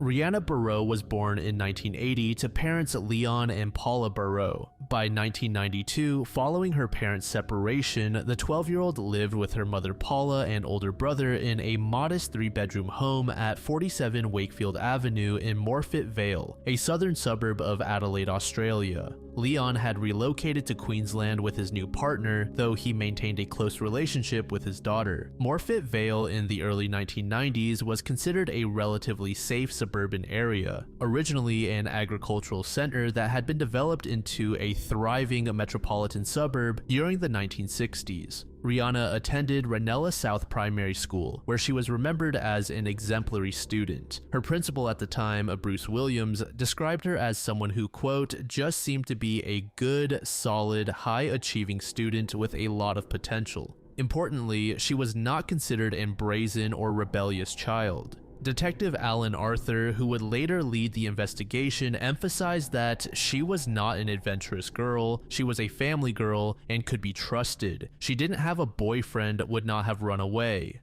Rihanna Barreau was born in 1980 to parents Leon and Paula Barreau. By 1992, following her parents' separation, the 12-year-old lived with her mother Paula and older brother in a modest 3-bedroom home at 47 Wakefield Avenue in Morphett Vale, a southern suburb of Adelaide, Australia. Leon had relocated to Queensland with his new partner, though he maintained a close relationship with his daughter. Morphett Vale in the early 1990s was considered a relatively safe suburban area, originally an agricultural center that had been developed into a thriving metropolitan suburb during the 1960s. Rihanna attended Ranella South Primary School, where she was remembered as an exemplary student. Her principal at the time, Bruce Williams, described her as someone who, quote, just seemed to be a good, solid, high-achieving student with a lot of potential. Importantly, she was not considered an brazen or rebellious child. Detective Alan Arthur, who would later lead the investigation, emphasized that she was not an adventurous girl, she was a family girl, and could be trusted. She didn't have a boyfriend, would not have run away.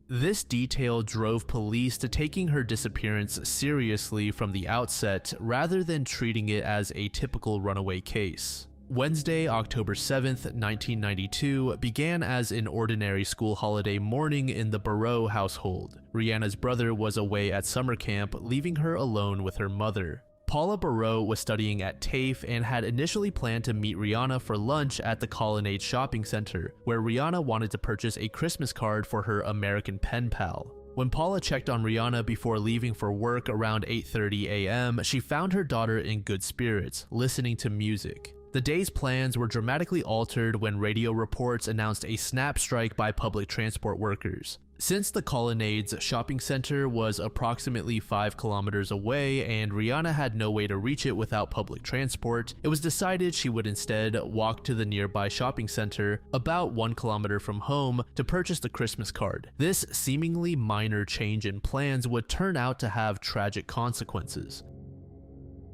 This detail drove police to taking her disappearance seriously from the outset, rather than treating it as a typical runaway case. Wednesday, October 7th, 1992, began as an ordinary school holiday morning in the Barreau household. Rihanna's brother was away at summer camp, leaving her alone with her mother. Paula Barreau was studying at TAFE and had initially planned to meet Rihanna for lunch at the Colonnade Shopping Center, where Rihanna wanted to purchase a Christmas card for her American pen pal. When Paula checked on Rihanna before leaving for work around 8:30 a.m., she found her daughter in good spirits, listening to music. The day's plans were dramatically altered when radio reports announced a snap strike by public transport workers. Since the Colonnades shopping center was approximately 5 kilometers away and Rihanna had no way to reach it without public transport, it was decided she would instead walk to the nearby shopping center, about 1 kilometer from home, to purchase the Christmas card. This seemingly minor change in plans would turn out to have tragic consequences.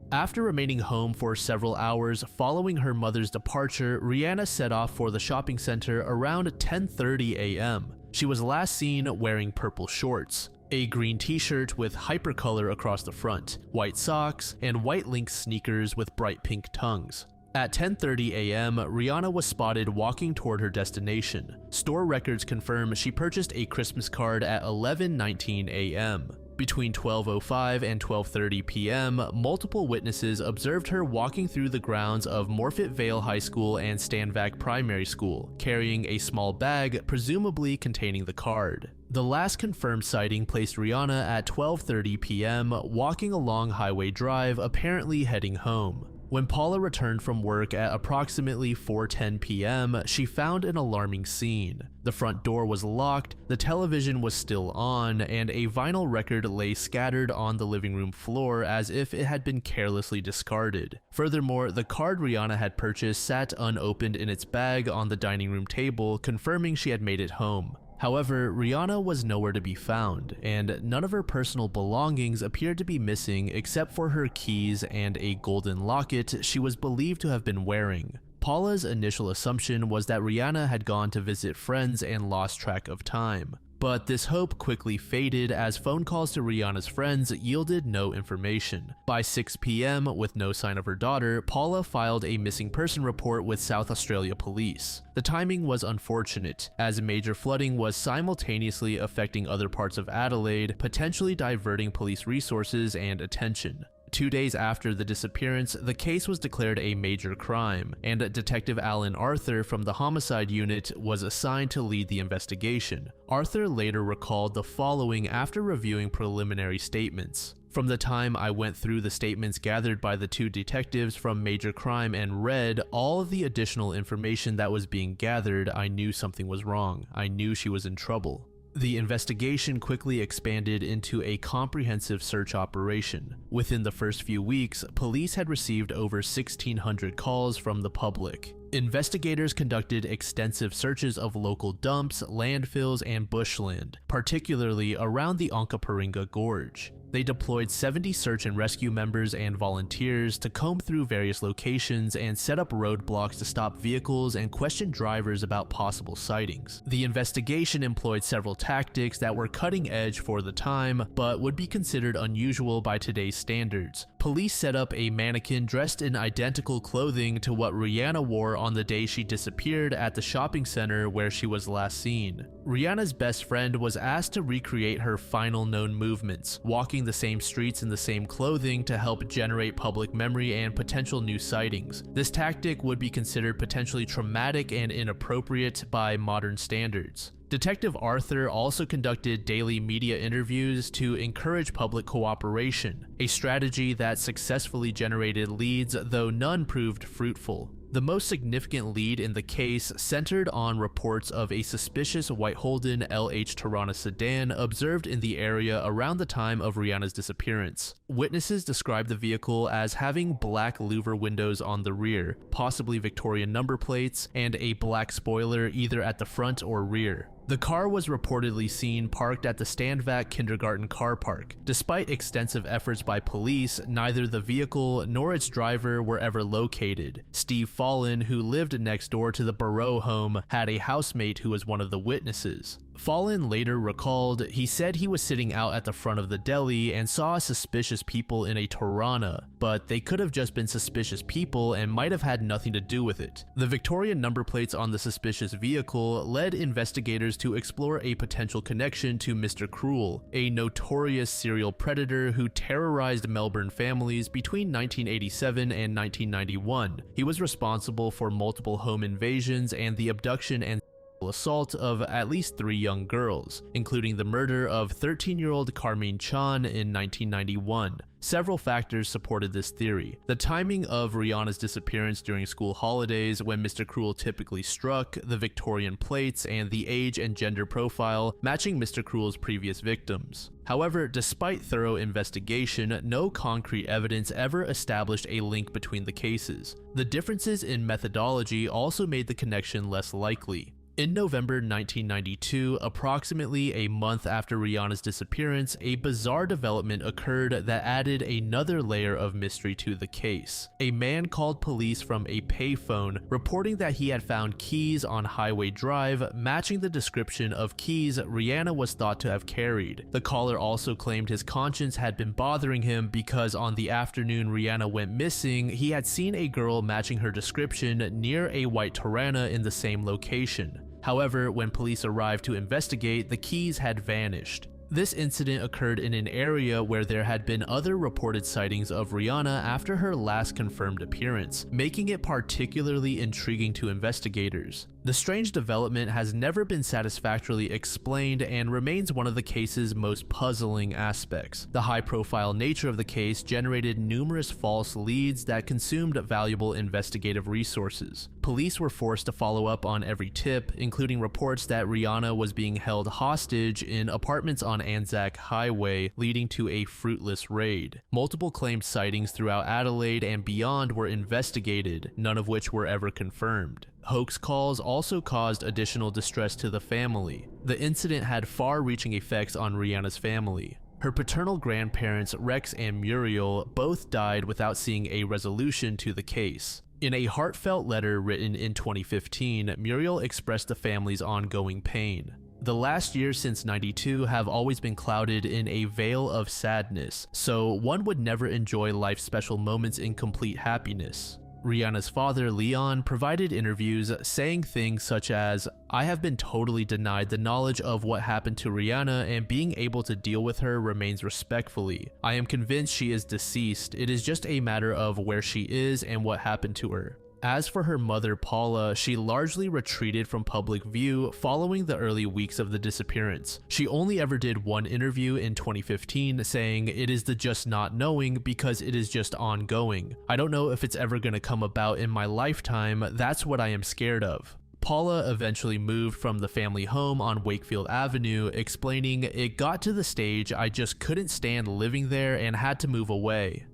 After remaining home for several hours following her mother's departure, Rihanna set off for the shopping center around 10:30 a.m. She was last seen wearing purple shorts, a green t-shirt with hypercolor across the front, white socks, and white Lynx sneakers with bright pink tongues. At 10:30 a.m., Rihanna was spotted walking toward her destination. Store records confirm she purchased a Christmas card at 11:19 a.m. Between 12:05 and 12:30 p.m., multiple witnesses observed her walking through the grounds of Morphett Vale High School and Stanvac Primary School, carrying a small bag presumably containing the card. The last confirmed sighting placed Rihanna at 12:30 p.m., walking along Highway Drive, apparently heading home. When Paula returned from work at approximately 4:10 p.m., she found an alarming scene. The front door was locked, the television was still on, and a vinyl record lay scattered on the living room floor as if it had been carelessly discarded. Furthermore, the card Rihanna had purchased sat unopened in its bag on the dining room table, confirming she had made it home. However, Rihanna was nowhere to be found, and none of her personal belongings appeared to be missing except for her keys and a golden locket she was believed to have been wearing. Paula's initial assumption was that Rihanna had gone to visit friends and lost track of time. But this hope quickly faded as phone calls to Rihanna's friends yielded no information. By 6 p.m., with no sign of her daughter, Paula filed a missing person report with South Australia Police. The timing was unfortunate, as major flooding was simultaneously affecting other parts of Adelaide, potentially diverting police resources and attention. 2 days after the disappearance, the case was declared a major crime, and Detective Alan Arthur from the Homicide Unit was assigned to lead the investigation. Arthur later recalled the following after reviewing preliminary statements. From the time I went through the statements gathered by the two detectives from Major Crime and read all of the additional information that was being gathered, I knew something was wrong. I knew she was in trouble. The investigation quickly expanded into a comprehensive search operation. Within the first few weeks, police had received over 1,600 calls from the public. Investigators conducted extensive searches of local dumps, landfills, and bushland, particularly around the Onkaparinga Gorge. They deployed 70 search and rescue members and volunteers to comb through various locations and set up roadblocks to stop vehicles and question drivers about possible sightings. The investigation employed several tactics that were cutting edge for the time, but would be considered unusual by today's standards. Police set up a mannequin dressed in identical clothing to what Rihanna wore on the day she disappeared at the shopping center where she was last seen. Rihanna's best friend was asked to recreate her final known movements, walking the same streets in the same clothing to help generate public memory and potential new sightings. This tactic would be considered potentially traumatic and inappropriate by modern standards. Detective Arthur also conducted daily media interviews to encourage public cooperation, a strategy that successfully generated leads, though none proved fruitful. The most significant lead in the case centered on reports of a suspicious white Holden LH Tirana sedan observed in the area around the time of Rihanna's disappearance. Witnesses described the vehicle as having black louver windows on the rear, possibly Victorian number plates, and a black spoiler either at the front or rear. The car was reportedly seen parked at the Standvac Kindergarten car park. Despite extensive efforts by police, neither the vehicle nor its driver were ever located. Steve Fallon, who lived next door to the Barrow home, had a housemate who was one of the witnesses. Fallon later recalled he said he was sitting out at the front of the deli and saw suspicious people in a Tirana, but they could have just been suspicious people and might have had nothing to do with it. The Victorian number plates on the suspicious vehicle led investigators to explore a potential connection to Mr. Cruel, a notorious serial predator who terrorized Melbourne families between 1987 and 1991. He was responsible for multiple home invasions and the abduction and assault of at least 3 young girls, including the murder of 13-year-old Carmine Chan in 1991. Several factors supported this theory. The timing of Rihanna's disappearance during school holidays, when Mr. Cruel typically struck, the Victorian plates, and the age and gender profile matching Mr. Cruel's previous victims. However, despite thorough investigation, no concrete evidence ever established a link between the cases. The differences in methodology also made the connection less likely. In November 1992, approximately a month after Rihanna's disappearance, a bizarre development occurred that added another layer of mystery to the case. A man called police from a payphone reporting that he had found keys on Highway Drive matching the description of keys Rihanna was thought to have carried. The caller also claimed his conscience had been bothering him because on the afternoon Rihanna went missing, he had seen a girl matching her description near a white Tirana in the same location. However, when police arrived to investigate, the keys had vanished. This incident occurred in an area where there had been other reported sightings of Rihanna after her last confirmed appearance, making it particularly intriguing to investigators. The strange development has never been satisfactorily explained and remains one of the case's most puzzling aspects. The high-profile nature of the case generated numerous false leads that consumed valuable investigative resources. Police were forced to follow up on every tip, including reports that Rihanna was being held hostage in apartments on Anzac Highway, leading to a fruitless raid. Multiple claimed sightings throughout Adelaide and beyond were investigated, none of which were ever confirmed. Hoax calls also caused additional distress to the family. The incident had far-reaching effects on Rihanna's family. Her paternal grandparents, Rex and Muriel, both died without seeing a resolution to the case. In a heartfelt letter written in 2015, Muriel expressed the family's ongoing pain. The last years since '92 have always been clouded in a veil of sadness, so one would never enjoy life's special moments in complete happiness. Rihanna's father, Leon, provided interviews saying things such as, "I have been totally denied the knowledge of what happened to Rihanna, and being able to deal with her remains respectfully. I am convinced she is deceased. It is just a matter of where she is and what happened to her." As for her mother, Paula, she largely retreated from public view following the early weeks of the disappearance. She only ever did one interview in 2015 saying, "It is the just not knowing because it is just ongoing. I don't know if it's ever going to come about in my lifetime. That's what I am scared of." Paula eventually moved from the family home on Wakefield Avenue, explaining, "It got to the stage I just couldn't stand living there and had to move away."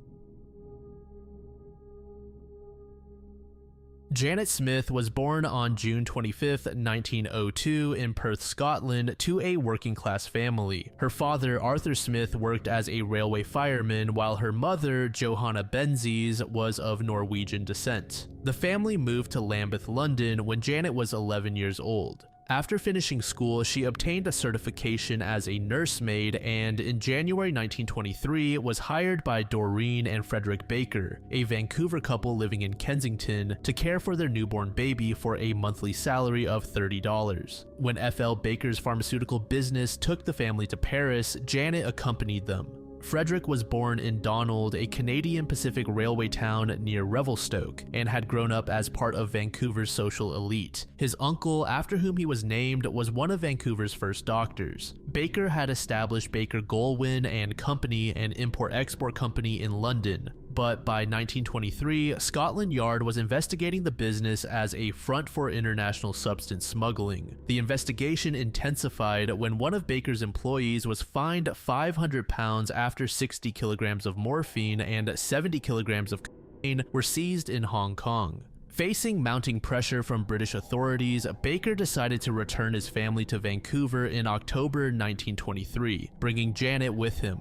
Janet Smith was born on June 25, 1902 in Perth, Scotland, to a working-class family. Her father, Arthur Smith, worked as a railway fireman, while her mother, Johanna Benzies, was of Norwegian descent. The family moved to Lambeth, London when Janet was 11 years old. After finishing school, she obtained a certification as a nursemaid and in January 1923 was hired by Doreen and Frederick Baker, a Vancouver couple living in Kensington, to care for their newborn baby for a monthly salary of $30. When F.L. Baker's pharmaceutical business took the family to Paris, Janet accompanied them. Frederick was born in Donald, a Canadian Pacific Railway town near Revelstoke, and had grown up as part of Vancouver's social elite. His uncle, after whom he was named, was one of Vancouver's first doctors. Baker had established Baker Goulwin and Company, an import-export company in London. But by 1923, Scotland Yard was investigating the business as a front for international substance smuggling. The investigation intensified when one of Baker's employees was fined £500 after 60 kilograms of morphine and 70 kilograms of cocaine were seized in Hong Kong. Facing mounting pressure from British authorities, Baker decided to return his family to Vancouver in October 1923, bringing Janet with him.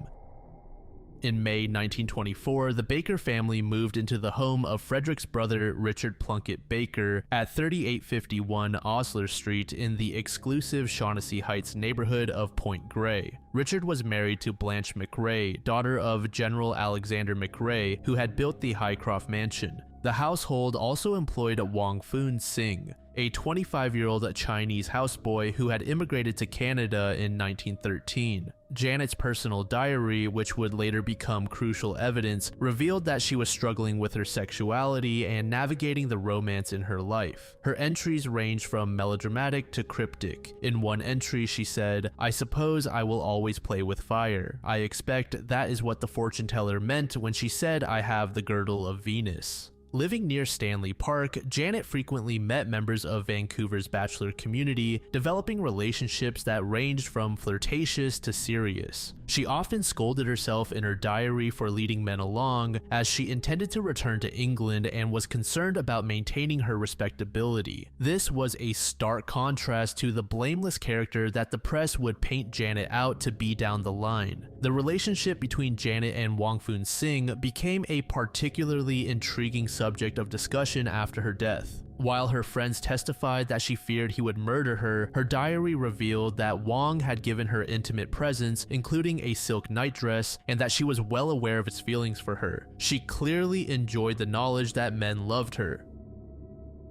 In May 1924, the Baker family moved into the home of Frederick's brother Richard Plunkett Baker at 3851 Osler Street in the exclusive Shaughnessy Heights neighborhood of Point Grey. Richard was married to Blanche McRae, daughter of General Alexander McRae, who had built the Highcroft Mansion. The household also employed Wong Foon Singh, a 25-year-old Chinese houseboy who had immigrated to Canada in 1913. Janet's personal diary, which would later become crucial evidence, revealed that she was struggling with her sexuality and navigating the romance in her life. Her entries ranged from melodramatic to cryptic. In one entry, she said, "I suppose I will always play with fire. I expect that is what the fortune teller meant when she said I have the girdle of Venus." Living near Stanley Park, Janet frequently met members of Vancouver's bachelor community, developing relationships that ranged from flirtatious to serious. She often scolded herself in her diary for leading men along, as she intended to return to England and was concerned about maintaining her respectability. This was a stark contrast to the blameless character that the press would paint Janet out to be down the line. The relationship between Janet and Wong Foon Singh became a particularly intriguing subject of discussion after her death. While her friends testified that she feared he would murder her, her diary revealed that Wong had given her intimate presents, including a silk nightdress, and that she was well aware of his feelings for her. She clearly enjoyed the knowledge that men loved her.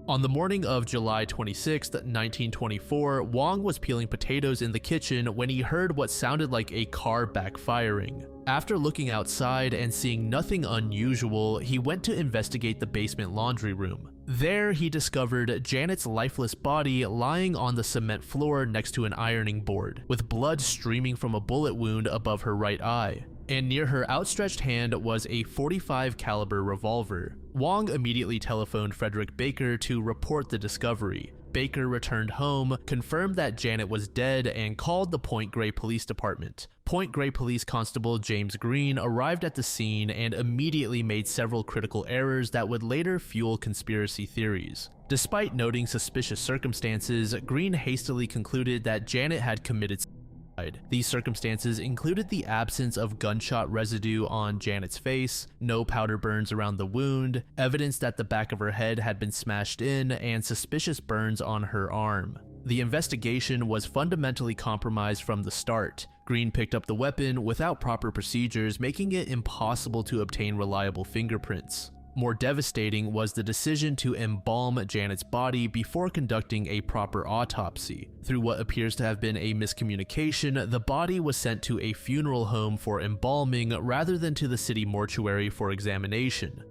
On the morning of July 26, 1924, Wong was peeling potatoes in the kitchen when he heard what sounded like a car backfiring. After looking outside and seeing nothing unusual, he went to investigate the basement laundry room. There, he discovered Janet's lifeless body lying on the cement floor next to an ironing board, with blood streaming from a bullet wound above her right eye. And near her outstretched hand was a .45 caliber revolver. Wong immediately telephoned Frederick Baker to report the discovery. Baker returned home, confirmed that Janet was dead, and called the Point Grey Police Department. Point Grey Police Constable James Green arrived at the scene and immediately made several critical errors that would later fuel conspiracy theories. Despite noting suspicious circumstances, Green hastily concluded that Janet had committed suicide. These circumstances included the absence of gunshot residue on Janet's face, no powder burns around the wound, evidence that the back of her head had been smashed in, and suspicious burns on her arm. The investigation was fundamentally compromised from the start. Green picked up the weapon without proper procedures, making it impossible to obtain reliable fingerprints. More devastating was the decision to embalm Janet's body before conducting a proper autopsy. Through what appears to have been a miscommunication, the body was sent to a funeral home for embalming rather than to the city mortuary for examination.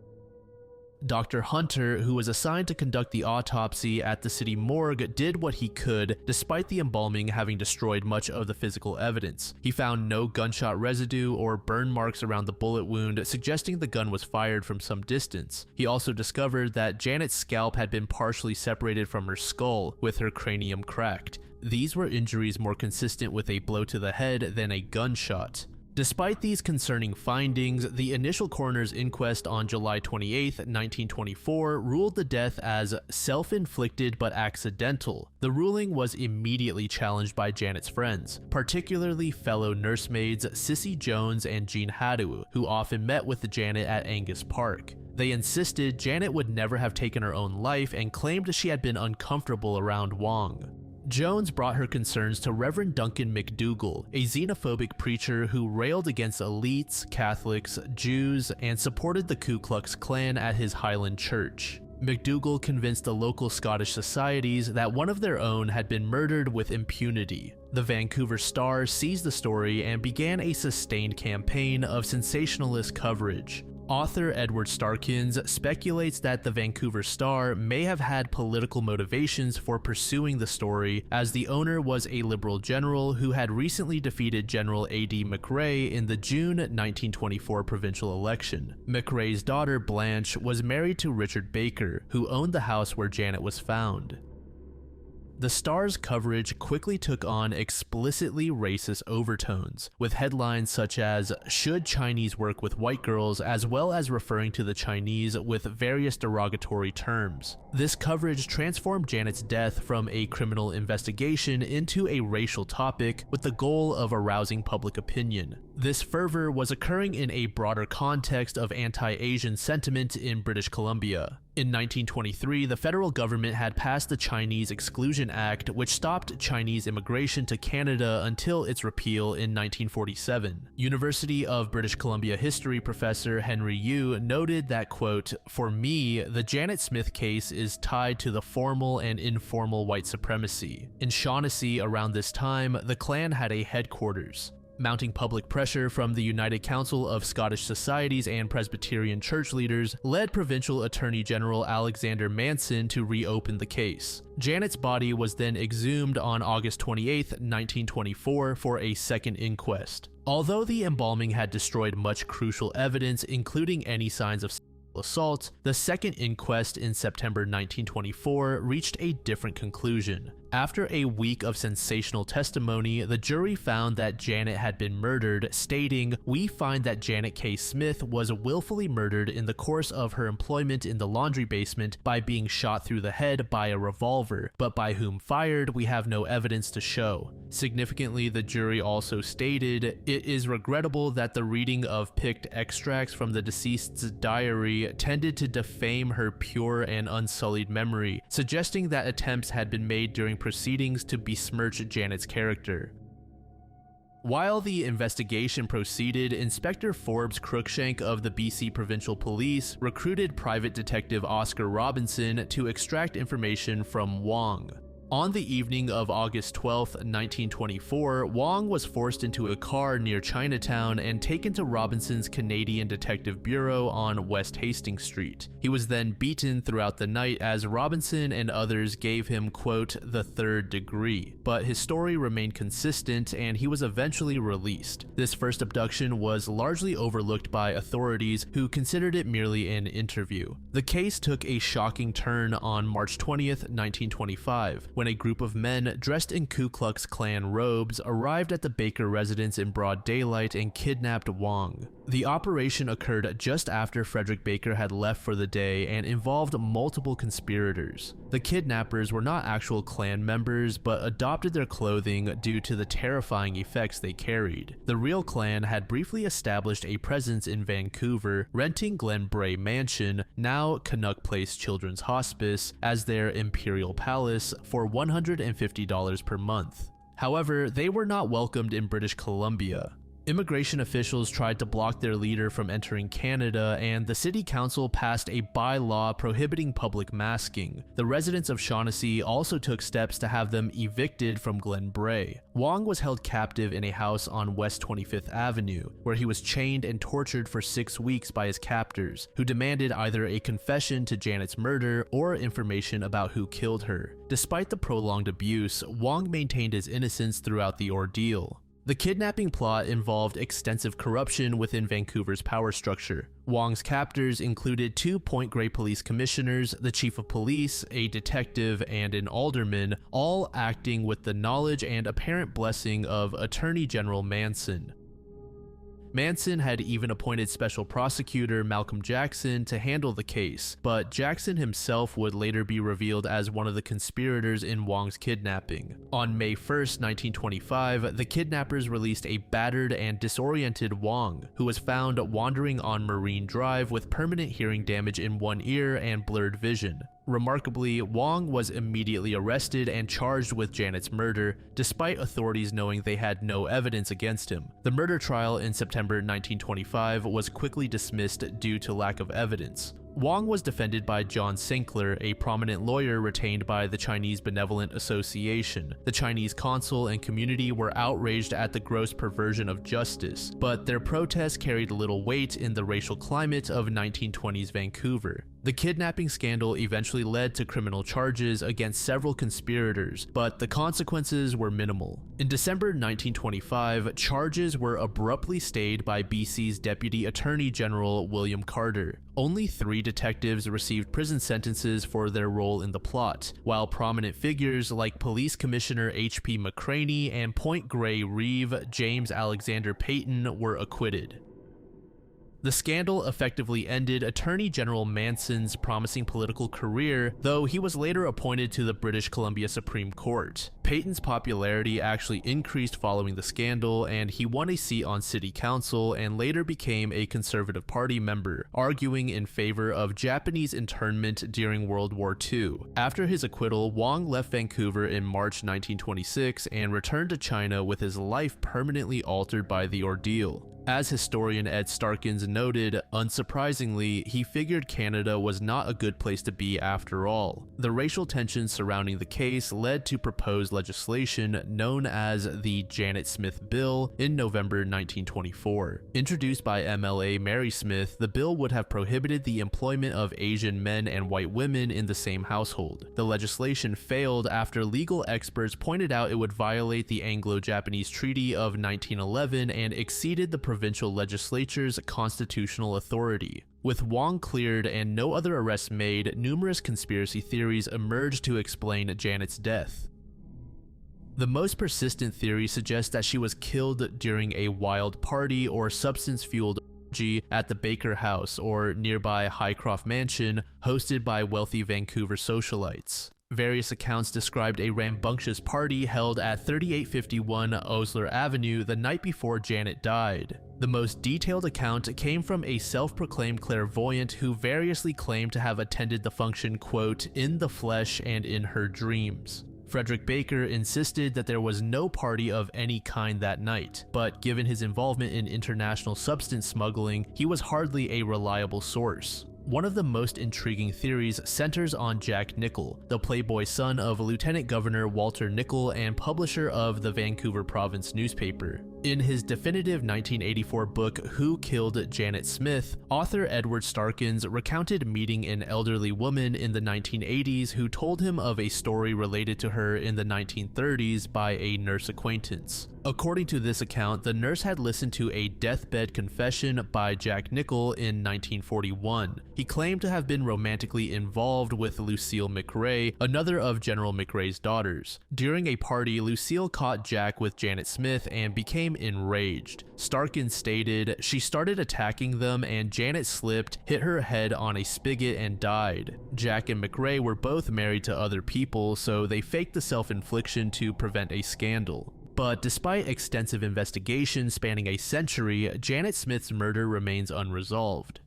Dr. Hunter, who was assigned to conduct the autopsy at the city morgue, did what he could, despite the embalming having destroyed much of the physical evidence. He found no gunshot residue or burn marks around the bullet wound, suggesting the gun was fired from some distance. He also discovered that Janet's scalp had been partially separated from her skull, with her cranium cracked. These were injuries more consistent with a blow to the head than a gunshot. Despite these concerning findings, the initial coroner's inquest on July 28, 1924 ruled the death as self-inflicted but accidental. The ruling was immediately challenged by Janet's friends, particularly fellow nursemaids Cissy Jones and Jean Hadou, who often met with Janet at Angus Park. They insisted Janet would never have taken her own life and claimed she had been uncomfortable around Wong. Jones brought her concerns to Reverend Duncan McDougall, a xenophobic preacher who railed against elites, Catholics, Jews, and supported the Ku Klux Klan at his Highland church. McDougall convinced the local Scottish societies that one of their own had been murdered with impunity. The Vancouver Star seized the story and began a sustained campaign of sensationalist coverage. Author Edward Starkins speculates that the Vancouver Star may have had political motivations for pursuing the story, as the owner was a Liberal general who had recently defeated General A.D. McRae in the June 1924 provincial election. McRae's daughter Blanche was married to Richard Baker, who owned the house where Janet was found. The Star's coverage quickly took on explicitly racist overtones, with headlines such as "Should Chinese work with white girls?" as well as referring to the Chinese with various derogatory terms. This coverage transformed Janet's death from a criminal investigation into a racial topic with the goal of arousing public opinion. This fervor was occurring in a broader context of anti-Asian sentiment in British Columbia. In 1923, the federal government had passed the Chinese Exclusion Act, which stopped Chinese immigration to Canada until its repeal in 1947. University of British Columbia history professor Henry Yu noted that, quote, "For me, the Janet Smith case is tied to the formal and informal white supremacy. In Shaughnessy around this time, the Klan had a headquarters." Mounting public pressure from the United Council of Scottish Societies and Presbyterian church leaders led Provincial Attorney General Alexander Manson to reopen the case. Janet's body was then exhumed on August 28, 1924 for a second inquest. Although the embalming had destroyed much crucial evidence, including any signs of assault, the second inquest in September 1924 reached a different conclusion. After a week of sensational testimony, the jury found that Janet had been murdered, stating, "We find that Janet K. Smith was willfully murdered in the course of her employment in the laundry basement by being shot through the head by a revolver, but by whom fired we have no evidence to show." Significantly, the jury also stated, "It is regrettable that the reading of picked extracts from the deceased's diary tended to defame her pure and unsullied memory, suggesting that attempts had been made during proceedings to besmirch Janet's character." While the investigation proceeded, Inspector Forbes Cruikshank of the BC Provincial Police recruited Private Detective Oscar Robinson to extract information from Wong. On the evening of August 12, 1924, Wong was forced into a car near Chinatown and taken to Robinson's Canadian Detective Bureau on West Hastings Street. He was then beaten throughout the night as Robinson and others gave him, quote, "the third degree," but his story remained consistent and he was eventually released. This first abduction was largely overlooked by authorities who considered it merely an interview. The case took a shocking turn on March 20th, 1925, when a group of men dressed in Ku Klux Klan robes arrived at the Baker residence in broad daylight and kidnapped Wong. The operation occurred just after Frederick Baker had left for the day and involved multiple conspirators. The kidnappers were not actual Klan members, but adopted their clothing due to the terrifying effects they carried. The real Klan had briefly established a presence in Vancouver, renting Glen Bray Mansion, now Canuck Place Children's Hospice, as their imperial palace for $150 per month. However, they were not welcomed in British Columbia. Immigration officials tried to block their leader from entering Canada, and the city council passed a bylaw prohibiting public masking. The residents of Shaughnessy also took steps to have them evicted from Glen Bray. Wong was held captive in a house on West 25th Avenue, where he was chained and tortured for 6 weeks by his captors, who demanded either a confession to Janet's murder or information about who killed her. Despite the prolonged abuse, Wong maintained his innocence throughout the ordeal. The kidnapping plot involved extensive corruption within Vancouver's power structure. Wong's captors included 2 Point Grey police commissioners, the chief of police, a detective, and an alderman, all acting with the knowledge and apparent blessing of Attorney General Manson. Manson had even appointed special prosecutor Malcolm Jackson to handle the case, but Jackson himself would later be revealed as one of the conspirators in Wong's kidnapping. On May 1st, 1925, the kidnappers released a battered and disoriented Wong, who was found wandering on Marine Drive with permanent hearing damage in one ear and blurred vision. Remarkably, Wong was immediately arrested and charged with Janet's murder, despite authorities knowing they had no evidence against him. The murder trial in September 1925 was quickly dismissed due to lack of evidence. Wong was defended by John Sinclair, a prominent lawyer retained by the Chinese Benevolent Association. The Chinese consul and community were outraged at the gross perversion of justice, but their protests carried little weight in the racial climate of 1920s Vancouver. The kidnapping scandal eventually led to criminal charges against several conspirators, but the consequences were minimal. In December 1925, charges were abruptly stayed by BC's Deputy Attorney General William Carter. Only 3 detectives received prison sentences for their role in the plot, while prominent figures like Police Commissioner H.P. McCraney and Point Grey Reeve James Alexander Payton were acquitted. The scandal effectively ended Attorney General Manson's promising political career, though he was later appointed to the British Columbia Supreme Court. Payton's popularity actually increased following the scandal, and he won a seat on city council and later became a Conservative Party member, arguing in favor of Japanese internment during World War II. After his acquittal, Wong left Vancouver in March 1926 and returned to China with his life permanently altered by the ordeal. As historian Ed Starkins noted, unsurprisingly, he figured Canada was not a good place to be after all. The racial tensions surrounding the case led to proposed legislation known as the Janet Smith Bill in November 1924. Introduced by MLA Mary Smith, the bill would have prohibited the employment of Asian men and white women in the same household. The legislation failed after legal experts pointed out it would violate the Anglo-Japanese Treaty of 1911 and exceeded the provincial legislature's constitutional authority. With Wong cleared and no other arrests made, numerous conspiracy theories emerged to explain Janet's death. The most persistent theory suggests that she was killed during a wild party or substance-fueled orgy at the Baker House or nearby Highcroft Mansion, hosted by wealthy Vancouver socialites. Various accounts described a rambunctious party held at 3851 Osler Avenue the night before Janet died. The most detailed account came from a self-proclaimed clairvoyant who variously claimed to have attended the function, quote, in the flesh and in her dreams. Frederick Baker insisted that there was no party of any kind that night, but given his involvement in international substance smuggling, he was hardly a reliable source. One of the most intriguing theories centers on Jack Nichol, the playboy son of Lieutenant Governor Walter Nichol and publisher of the Vancouver Province newspaper. In his definitive 1984 book Who Killed Janet Smith, author Edward Starkins recounted meeting an elderly woman in the 1980s who told him of a story related to her in the 1930s by a nurse acquaintance. According to this account, the nurse had listened to a deathbed confession by Jack Nichol in 1941. He claimed to have been romantically involved with Lucille McRae, another of General McRae's daughters. During a party, Lucille caught Jack with Janet Smith and became enraged. Starkins stated, "She started attacking them and Janet slipped, hit her head on a spigot and died." Jack and McRae were both married to other people, so they faked the self-infliction to prevent a scandal. But despite extensive investigation spanning a century, Janet Smith's murder remains unresolved.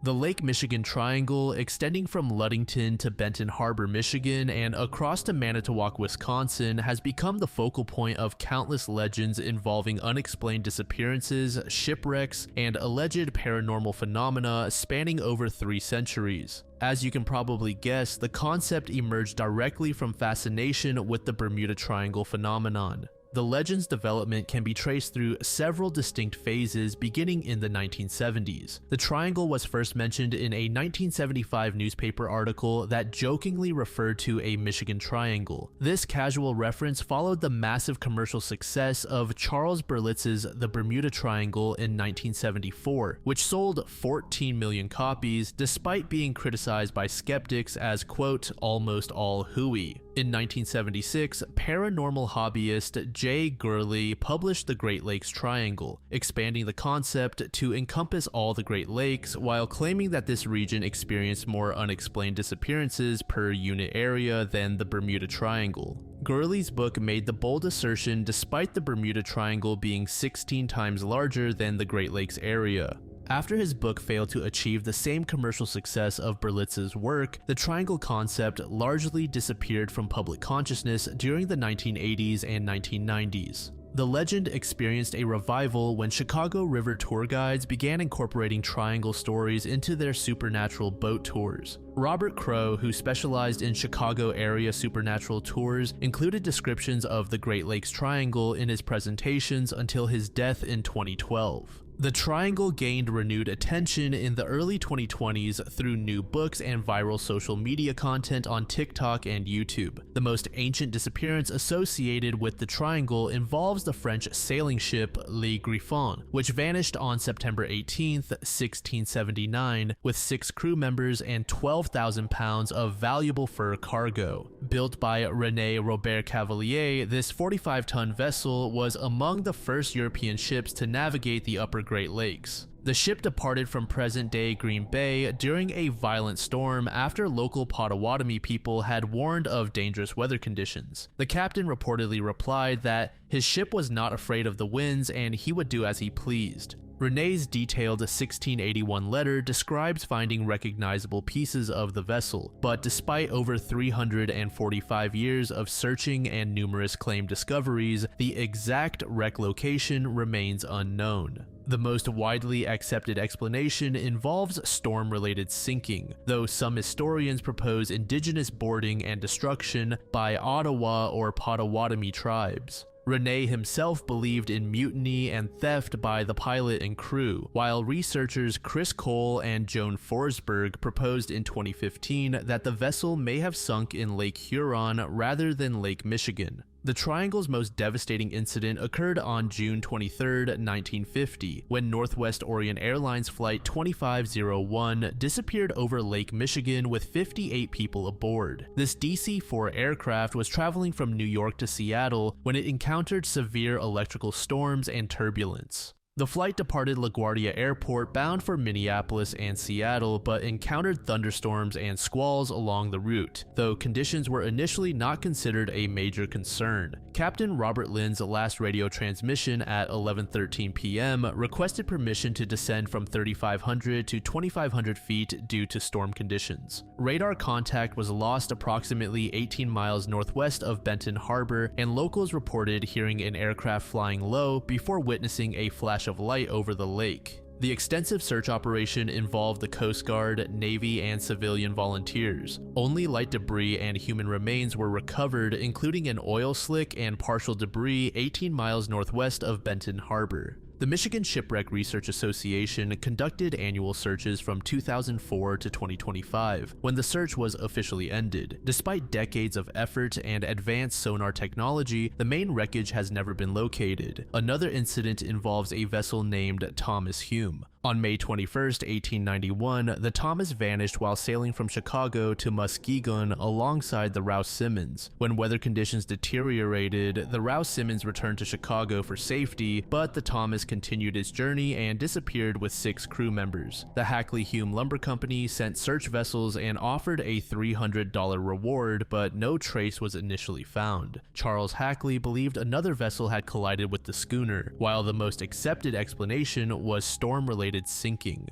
The Lake Michigan Triangle, extending from Ludington to Benton Harbor, Michigan, and across to Manitowoc, Wisconsin, has become the focal point of countless legends involving unexplained disappearances, shipwrecks, and alleged paranormal phenomena spanning over 3 centuries. As you can probably guess, the concept emerged directly from fascination with the Bermuda Triangle phenomenon. The legend's development can be traced through several distinct phases beginning in the 1970s. The triangle was first mentioned in a 1975 newspaper article that jokingly referred to a Michigan Triangle. This casual reference followed the massive commercial success of Charles Berlitz's The Bermuda Triangle in 1974, which sold 14 million copies despite being criticized by skeptics as, quote, almost all hooey. In 1976, paranormal hobbyist Jay Gurley published the Great Lakes Triangle, expanding the concept to encompass all the Great Lakes while claiming that this region experienced more unexplained disappearances per unit area than the Bermuda Triangle. Gurley's book made the bold assertion despite the Bermuda Triangle being 16 times larger than the Great Lakes area. After his book failed to achieve the same commercial success of Berlitz's work, the triangle concept largely disappeared from public consciousness during the 1980s and 1990s. The legend experienced a revival when Chicago River tour guides began incorporating triangle stories into their supernatural boat tours. Robert Crow, who specialized in Chicago area supernatural tours, included descriptions of the Great Lakes Triangle in his presentations until his death in 2012. The triangle gained renewed attention in the early 2020s through new books and viral social media content on TikTok and YouTube. The most ancient disappearance associated with the triangle involves the French sailing ship Le Griffon, which vanished on September 18, 1679, with 6 crew members and 12,000 pounds of valuable fur cargo. Built by René Robert Cavelier, this 45-ton vessel was among the first European ships to navigate the upper Great Lakes. The ship departed from present-day Green Bay during a violent storm after local Potawatomi people had warned of dangerous weather conditions. The captain reportedly replied that his ship was not afraid of the winds and he would do as he pleased. René's detailed 1681 letter describes finding recognizable pieces of the vessel, but despite over 345 years of searching and numerous claimed discoveries, the exact wreck location remains unknown. The most widely accepted explanation involves storm-related sinking, though some historians propose indigenous boarding and destruction by Ottawa or Potawatomi tribes. René himself believed in mutiny and theft by the pilot and crew, while researchers Chris Cole and Joan Forsberg proposed in 2015 that the vessel may have sunk in Lake Huron rather than Lake Michigan. The triangle's most devastating incident occurred on June 23, 1950, when Northwest Orient Airlines Flight 2501 disappeared over Lake Michigan with 58 people aboard. This DC-4 aircraft was traveling from New York to Seattle when it encountered severe electrical storms and turbulence. The flight departed LaGuardia Airport bound for Minneapolis and Seattle, but encountered thunderstorms and squalls along the route, though conditions were initially not considered a major concern. Captain Robert Lynn's last radio transmission at 11:13 p.m. requested permission to descend from 3,500 to 2,500 feet due to storm conditions. Radar contact was lost approximately 18 miles northwest of Benton Harbor, and locals reported hearing an aircraft flying low before witnessing a flash of light over the lake. The extensive search operation involved the Coast Guard, Navy, and civilian volunteers. Only light debris and human remains were recovered, including an oil slick and partial debris 18 miles northwest of Benton Harbor. The Michigan Shipwreck Research Association conducted annual searches from 2004 to 2025, when the search was officially ended. Despite decades of effort and advanced sonar technology, the main wreckage has never been located. Another incident involves a vessel named Thomas Hume. On May 21, 1891, the Thomas vanished while sailing from Chicago to Muskegon alongside the Rouse Simmons. When weather conditions deteriorated, the Rouse Simmons returned to Chicago for safety, but the Thomas continued its journey and disappeared with 6 crew members. The Hackley Hume Lumber Company sent search vessels and offered a $300 reward, but no trace was initially found. Charles Hackley believed another vessel had collided with the schooner, while the most accepted explanation was storm-related sinking.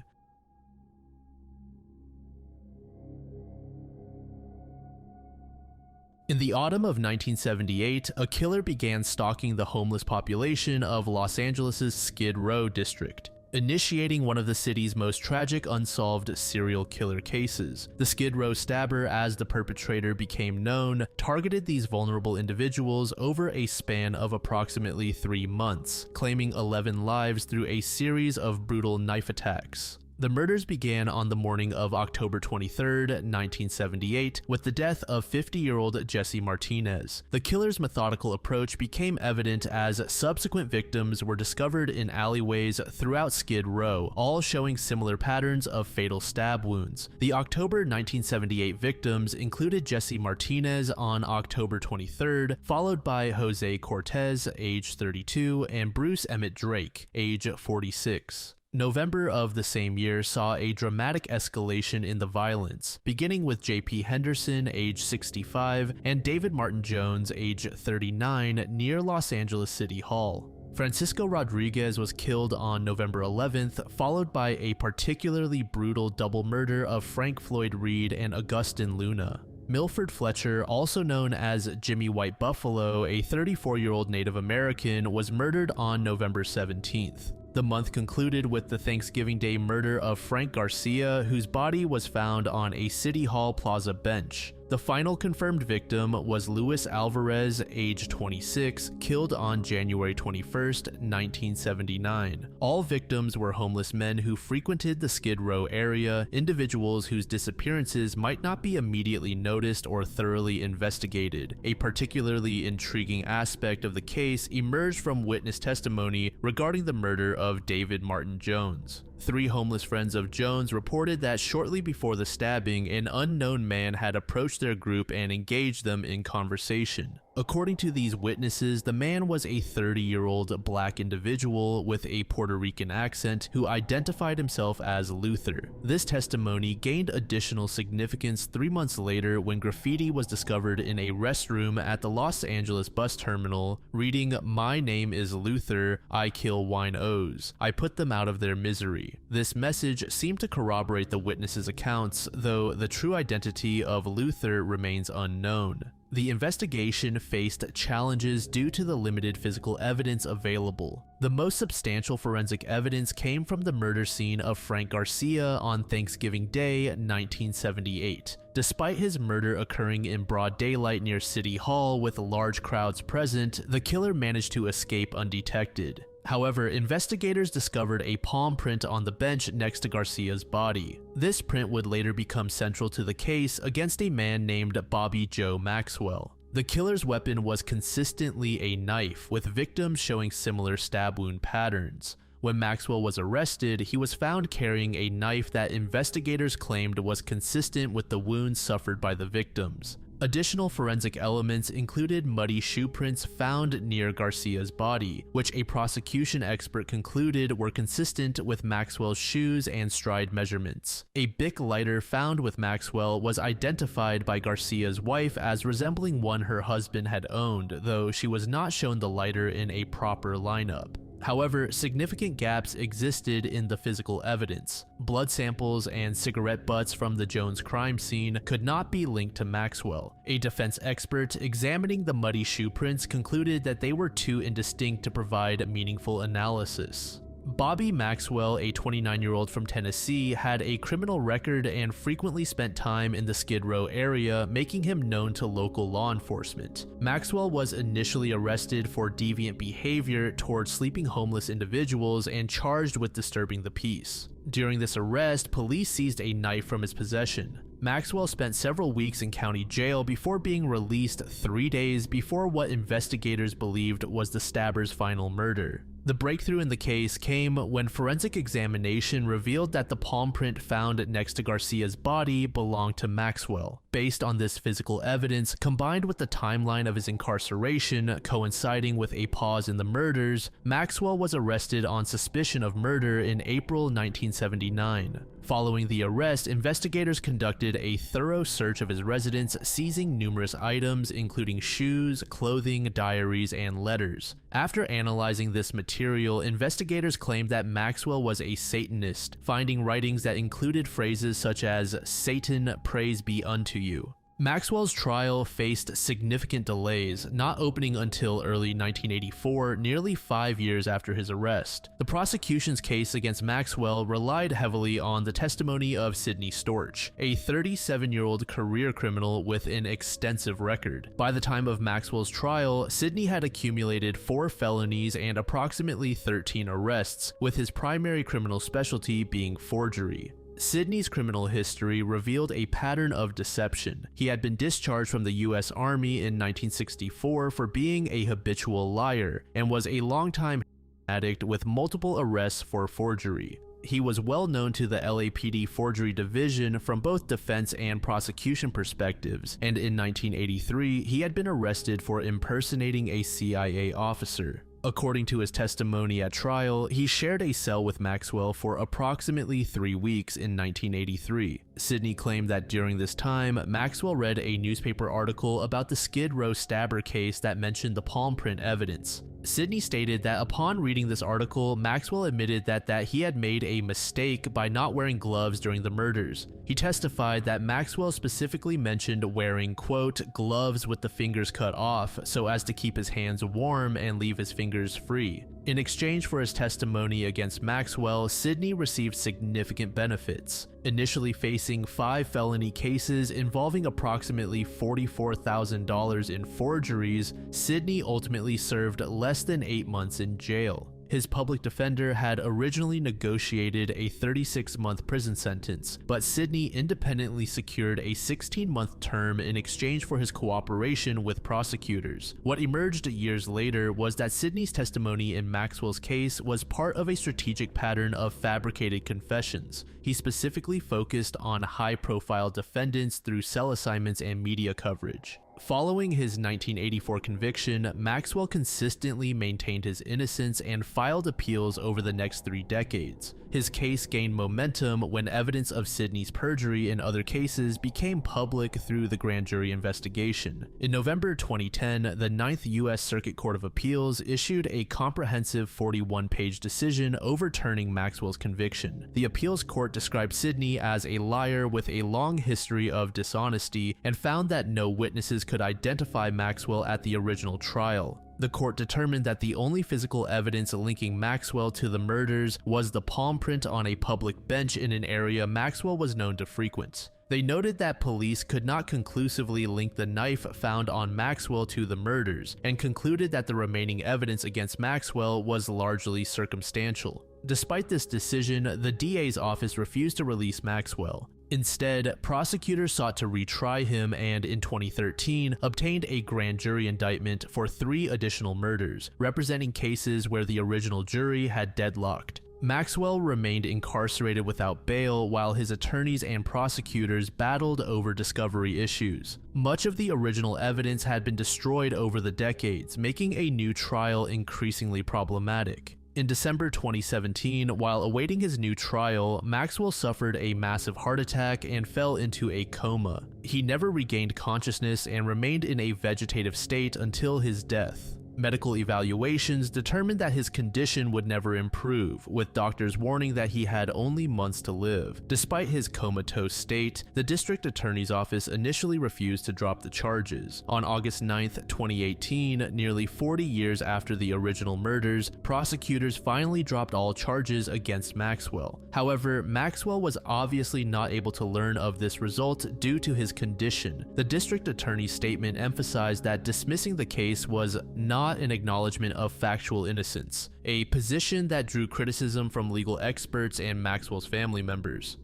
In the autumn of 1978, a killer began stalking the homeless population of Los Angeles' Skid Row district, initiating one of the city's most tragic unsolved serial killer cases. The Skid Row Stabber, as the perpetrator became known, targeted these vulnerable individuals over a span of approximately 3 months, claiming 11 lives through a series of brutal knife attacks. The murders began on the morning of October 23, 1978, with the death of 50-year-old Jesse Martinez. The killer's methodical approach became evident as subsequent victims were discovered in alleyways throughout Skid Row, all showing similar patterns of fatal stab wounds. The October 1978 victims included Jesse Martinez on October 23rd, followed by Jose Cortez, age 32, and Bruce Emmett Drake, age 46. November of the same year saw a dramatic escalation in the violence, beginning with J.P. Henderson, age 65, and David Martin Jones, age 39, near Los Angeles City Hall. Francisco Rodriguez was killed on November 11th, followed by a particularly brutal double murder of Frank Floyd Reed and Augustin Luna. Milford Fletcher, also known as Jimmy White Buffalo, a 34-year-old Native American, was murdered on November 17th. The month concluded with the Thanksgiving Day murder of Frank Garcia, whose body was found on a City Hall Plaza bench. The final confirmed victim was Luis Alvarez, age 26, killed on January 21, 1979. All victims were homeless men who frequented the Skid Row area, individuals whose disappearances might not be immediately noticed or thoroughly investigated. A particularly intriguing aspect of the case emerged from witness testimony regarding the murder of David Martin Jones. 3 homeless friends of Jones reported that shortly before the stabbing, an unknown man had approached their group and engaged them in conversation. According to these witnesses, the man was a 30-year-old black individual with a Puerto Rican accent who identified himself as Luther. This testimony gained additional significance 3 months later when graffiti was discovered in a restroom at the Los Angeles bus terminal, reading, "My name is Luther, I kill wine-os. I put them out of their misery." This message seemed to corroborate the witnesses' accounts, though the true identity of Luther remains unknown. The investigation faced challenges due to the limited physical evidence available. The most substantial forensic evidence came from the murder scene of Frank Garcia on Thanksgiving Day, 1978. Despite his murder occurring in broad daylight near City Hall with large crowds present, the killer managed to escape undetected. However, investigators discovered a palm print on the bench next to Garcia's body. This print would later become central to the case against a man named Bobby Joe Maxwell. The killer's weapon was consistently a knife, with victims showing similar stab wound patterns. When Maxwell was arrested, he was found carrying a knife that investigators claimed was consistent with the wounds suffered by the victims. Additional forensic elements included muddy shoe prints found near Garcia's body, which a prosecution expert concluded were consistent with Maxwell's shoes and stride measurements. A Bic lighter found with Maxwell was identified by Garcia's wife as resembling one her husband had owned, though she was not shown the lighter in a proper lineup. However, significant gaps existed in the physical evidence. Blood samples and cigarette butts from the Jones crime scene could not be linked to Maxwell. A defense expert examining the muddy shoe prints concluded that they were too indistinct to provide meaningful analysis. Bobby Maxwell, a 29-year-old from Tennessee, had a criminal record and frequently spent time in the Skid Row area, making him known to local law enforcement. Maxwell was initially arrested for deviant behavior towards sleeping homeless individuals and charged with disturbing the peace. During this arrest, police seized a knife from his possession. Maxwell spent several weeks in county jail before being released 3 days before what investigators believed was the stabber's final murder. The breakthrough in the case came when forensic examination revealed that the palm print found next to Garcia's body belonged to Maxwell. Based on this physical evidence, combined with the timeline of his incarceration coinciding with a pause in the murders, Maxwell was arrested on suspicion of murder in April 1979. Following the arrest, investigators conducted a thorough search of his residence, seizing numerous items including shoes, clothing, diaries, and letters. After analyzing this material, investigators claimed that Maxwell was a Satanist, finding writings that included phrases such as "Satan, praise be unto you." Maxwell's trial faced significant delays, not opening until early 1984, nearly 5 years after his arrest. The prosecution's case against Maxwell relied heavily on the testimony of Sidney Storch, a 37-year-old career criminal with an extensive record. By the time of Maxwell's trial, Sidney had accumulated 4 felonies and approximately 13 arrests, with his primary criminal specialty being forgery. Sidney's criminal history revealed a pattern of deception. He had been discharged from the US Army in 1964 for being a habitual liar, and was a longtime addict with multiple arrests for forgery. He was well known to the LAPD forgery division from both defense and prosecution perspectives, and in 1983 he had been arrested for impersonating a CIA officer. According to his testimony at trial, he shared a cell with Maxwell for approximately 3 weeks in 1983. Sidney claimed that during this time, Maxwell read a newspaper article about the Skid Row stabber case that mentioned the palm print evidence. Sidney stated that upon reading this article, Maxwell admitted that he had made a mistake by not wearing gloves during the murders. He testified that Maxwell specifically mentioned wearing, quote, gloves with the fingers cut off so as to keep his hands warm and leave his fingers free. In exchange for his testimony against Maxwell, Sidney received significant benefits. Initially facing 5 felony cases involving approximately $44,000 in forgeries, Sidney ultimately served less than 8 months in jail. His public defender had originally negotiated a 36-month prison sentence, but Sidney independently secured a 16-month term in exchange for his cooperation with prosecutors. What emerged years later was that Sidney's testimony in Maxwell's case was part of a strategic pattern of fabricated confessions. He specifically focused on high-profile defendants through cell assignments and media coverage. Following his 1984 conviction, Maxwell consistently maintained his innocence and filed appeals over the next 3 decades. His case gained momentum when evidence of Sidney's perjury in other cases became public through the grand jury investigation. In November 2010, the 9th U.S. Circuit Court of Appeals issued a comprehensive 41-page decision overturning Maxwell's conviction. The appeals court described Sidney as a liar with a long history of dishonesty and found that no witnesses could identify Maxwell at the original trial. The court determined that the only physical evidence linking Maxwell to the murders was the palm print on a public bench in an area Maxwell was known to frequent. They noted that police could not conclusively link the knife found on Maxwell to the murders, and concluded that the remaining evidence against Maxwell was largely circumstantial. Despite this decision, the DA's office refused to release Maxwell. Instead, prosecutors sought to retry him and, in 2013, obtained a grand jury indictment for 3 additional murders, representing cases where the original jury had deadlocked. Maxwell remained incarcerated without bail while his attorneys and prosecutors battled over discovery issues. Much of the original evidence had been destroyed over the decades, making a new trial increasingly problematic. In December 2017, while awaiting his new trial, Maxwell suffered a massive heart attack and fell into a coma. He never regained consciousness and remained in a vegetative state until his death. Medical evaluations determined that his condition would never improve, with doctors warning that he had only months to live. Despite his comatose state, the district attorney's office initially refused to drop the charges. On August 9, 2018, nearly 40 years after the original murders, prosecutors finally dropped all charges against Maxwell. However, Maxwell was obviously not able to learn of this result due to his condition. The district attorney's statement emphasized that dismissing the case was not an acknowledgement of factual innocence, a position that drew criticism from legal experts and Maxwell's family members.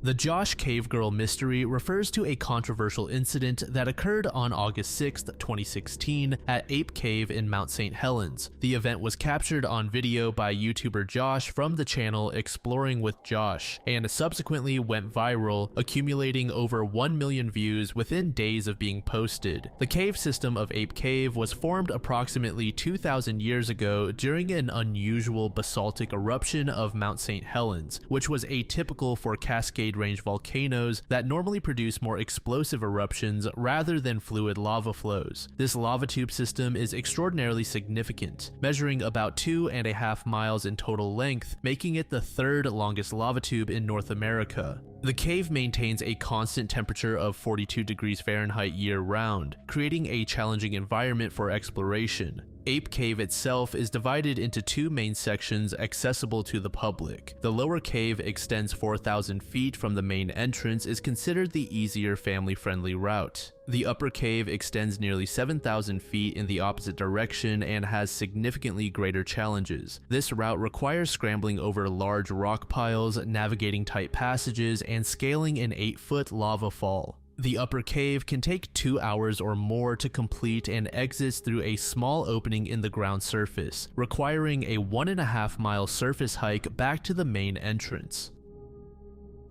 The Josh Cave Girl mystery refers to a controversial incident that occurred on August 6, 2016 at Ape Cave in Mount St. Helens. The event was captured on video by YouTuber Josh from the channel Exploring with Josh, and subsequently went viral, accumulating over 1 million views within days of being posted. The cave system of Ape Cave was formed approximately 2,000 years ago during an unusual basaltic eruption of Mount St. Helens, which was atypical for cascading Cascade Range volcanoes that normally produce more explosive eruptions rather than fluid lava flows. This lava tube system is extraordinarily significant, measuring about 2.5 miles in total length, making it the third longest lava tube in North America. The cave maintains a constant temperature of 42 degrees Fahrenheit year-round, creating a challenging environment for exploration. Ape Cave itself is divided into two main sections accessible to the public. The lower cave extends 4,000 feet from the main entrance, is considered the easier family-friendly route. The upper cave extends nearly 7,000 feet in the opposite direction and has significantly greater challenges. This route requires scrambling over large rock piles, navigating tight passages, and scaling an 8-foot lava fall. The upper cave can take 2 hours or more to complete and exits through a small opening in the ground surface, requiring a 1.5-mile surface hike back to the main entrance.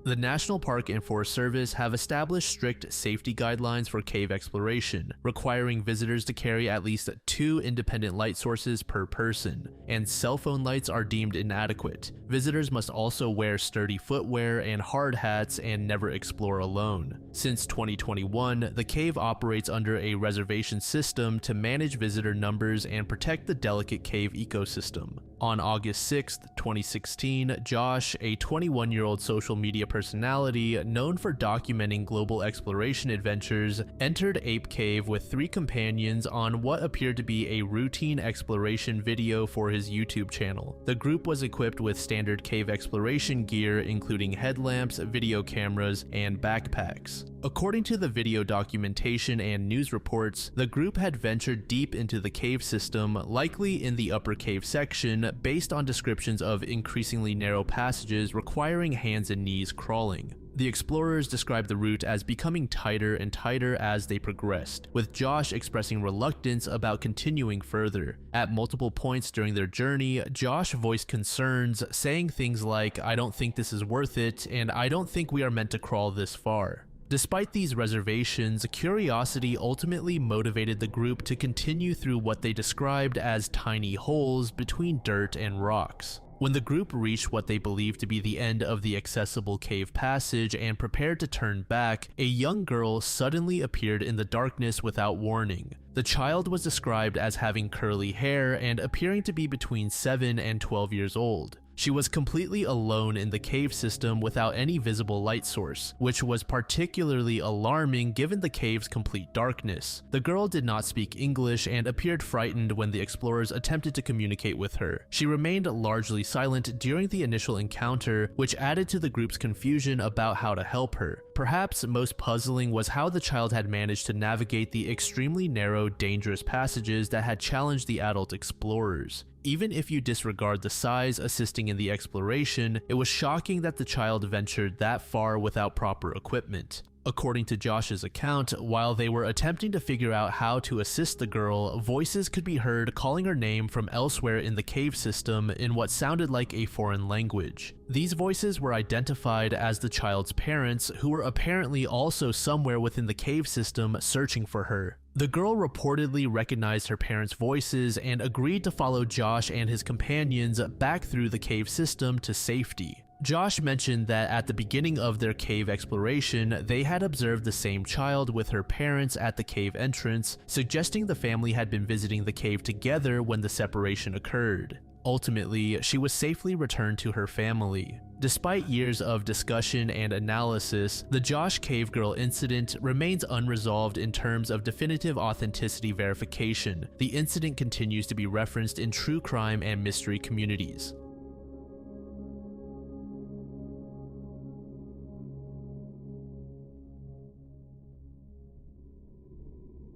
The National Park and Forest Service have established strict safety guidelines for cave exploration, requiring visitors to carry at least 2 independent light sources per person, and cell phone lights are deemed inadequate. Visitors must also wear sturdy footwear and hard hats and never explore alone. Since 2021, the cave operates under a reservation system to manage visitor numbers and protect the delicate cave ecosystem. On August 6, 2016, Josh, a 21-year-old social media personality known for documenting global exploration adventures, entered Ape Cave with 3 companions on what appeared to be a routine exploration video for his YouTube channel. The group was equipped with standard cave exploration gear, including headlamps, video cameras, and backpacks. According to the video documentation and news reports, the group had ventured deep into the cave system, likely in the upper cave section, based on descriptions of increasingly narrow passages requiring hands and knees crawling. The explorers described the route as becoming tighter and tighter as they progressed, with Josh expressing reluctance about continuing further. At multiple points during their journey, Josh voiced concerns, saying things like, "I don't think this is worth it," and "I don't think we are meant to crawl this far." Despite these reservations, curiosity ultimately motivated the group to continue through what they described as tiny holes between dirt and rocks. When the group reached what they believed to be the end of the accessible cave passage and prepared to turn back, a young girl suddenly appeared in the darkness without warning. The child was described as having curly hair and appearing to be between 7 and 12 years old. She was completely alone in the cave system without any visible light source, which was particularly alarming given the cave's complete darkness. The girl did not speak English and appeared frightened when the explorers attempted to communicate with her. She remained largely silent during the initial encounter, which added to the group's confusion about how to help her. Perhaps most puzzling was how the child had managed to navigate the extremely narrow, dangerous passages that had challenged the adult explorers. Even if you disregard the size assisting in the exploration, it was shocking that the child ventured that far without proper equipment. According to Josh's account, while they were attempting to figure out how to assist the girl, voices could be heard calling her name from elsewhere in the cave system in what sounded like a foreign language. These voices were identified as the child's parents, who were apparently also somewhere within the cave system searching for her. The girl reportedly recognized her parents' voices and agreed to follow Josh and his companions back through the cave system to safety. Josh mentioned that at the beginning of their cave exploration, they had observed the same child with her parents at the cave entrance, suggesting the family had been visiting the cave together when the separation occurred. Ultimately, she was safely returned to her family. Despite years of discussion and analysis, the Josh Cave Girl incident remains unresolved in terms of definitive authenticity verification. The incident continues to be referenced in true crime and mystery communities.